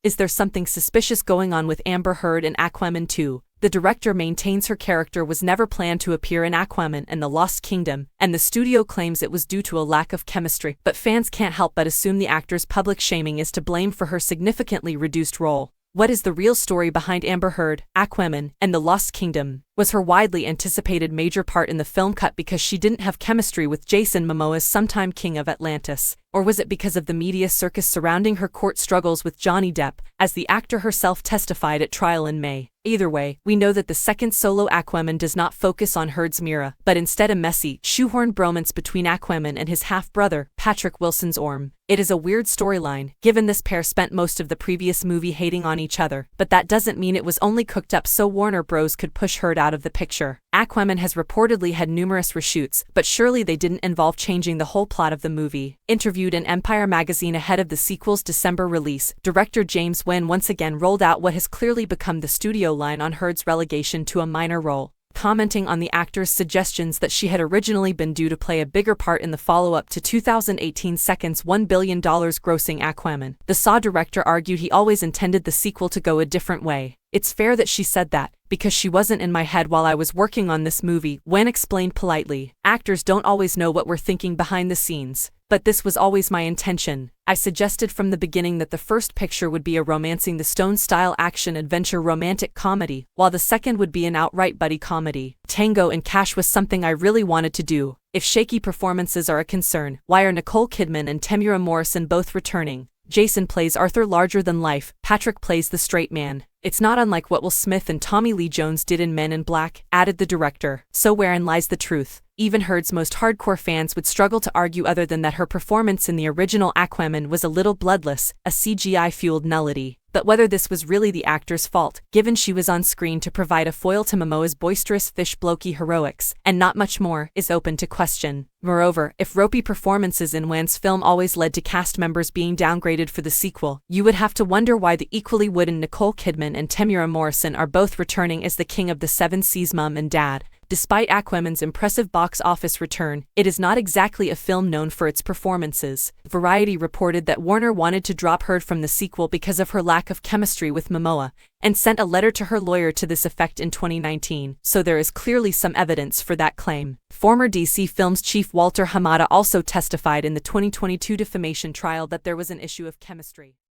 Is there something suspicious going on with Amber Heard and Aquaman 2? The director maintains her character was never planned to appear in Aquaman and the Lost Kingdom, and the studio claims it was due to a lack of chemistry, but fans can't help but assume the actor's public shaming is to blame for her significantly reduced role. What is the real story behind Amber Heard, Aquaman, and the Lost Kingdom? Was her widely anticipated major part in the film cut because she didn't have chemistry with Jason Momoa's sometime King of Atlantis? Or was it because of the media circus surrounding her court struggles with Johnny Depp, as the actor herself testified at trial in May? Either way, we know that the second solo Aquaman does not focus on Heard's Mera, but instead a messy, shoehorned bromance between Aquaman and his half-brother, Patrick Wilson's Orm. It is a weird storyline, given this pair spent most of the previous movie hating on each other, but that doesn't mean it was only cooked up so Warner Bros. Could push Heard out of the picture. Aquaman has reportedly had numerous reshoots, but surely they didn't involve changing the whole plot of the movie. Interviewed in Empire magazine ahead of the sequel's December release, director James Wan once again rolled out what has clearly become the studio line on Heard's relegation to a minor role, commenting on the actor's suggestions that she had originally been due to play a bigger part in the follow-up to 2018's $1 billion grossing Aquaman. The Saw director argued he always intended the sequel to go a different way. It's fair that she said that, because she wasn't in my head while I was working on this movie, Wan explained politely. Actors don't always know what we're thinking behind the scenes, but this was always my intention. I suggested from the beginning that the first picture would be a Romancing the Stone-style action-adventure romantic comedy, while the second would be an outright buddy comedy. Tango and Cash was something I really wanted to do. If shaky performances are a concern, why are Nicole Kidman and Temuera Morrison both returning? Jason plays Arthur larger than life, Patrick plays the straight man. It's not unlike what Will Smith and Tommy Lee Jones did in Men in Black, added the director. So wherein lies the truth? Even Heard's most hardcore fans would struggle to argue other than that her performance in the original Aquaman was a little bloodless, a CGI-fueled nullity. But whether this was really the actor's fault, given she was on screen to provide a foil to Momoa's boisterous fish-blokey heroics, and not much more, is open to question. Moreover, if ropey performances in Wan's film always led to cast members being downgraded for the sequel, you would have to wonder why the equally wooden Nicole Kidman and Temuera Morrison are both returning as the King of the Seven Seas mom and dad. Despite Aquaman's impressive box office return, it is not exactly a film known for its performances. Variety reported that Warner wanted to drop Heard from the sequel because of her lack of chemistry with Momoa, and sent a letter to her lawyer to this effect in 2019, so there is clearly some evidence for that claim. Former DC Films chief Walter Hamada also testified in the 2022 defamation trial that there was an issue of chemistry.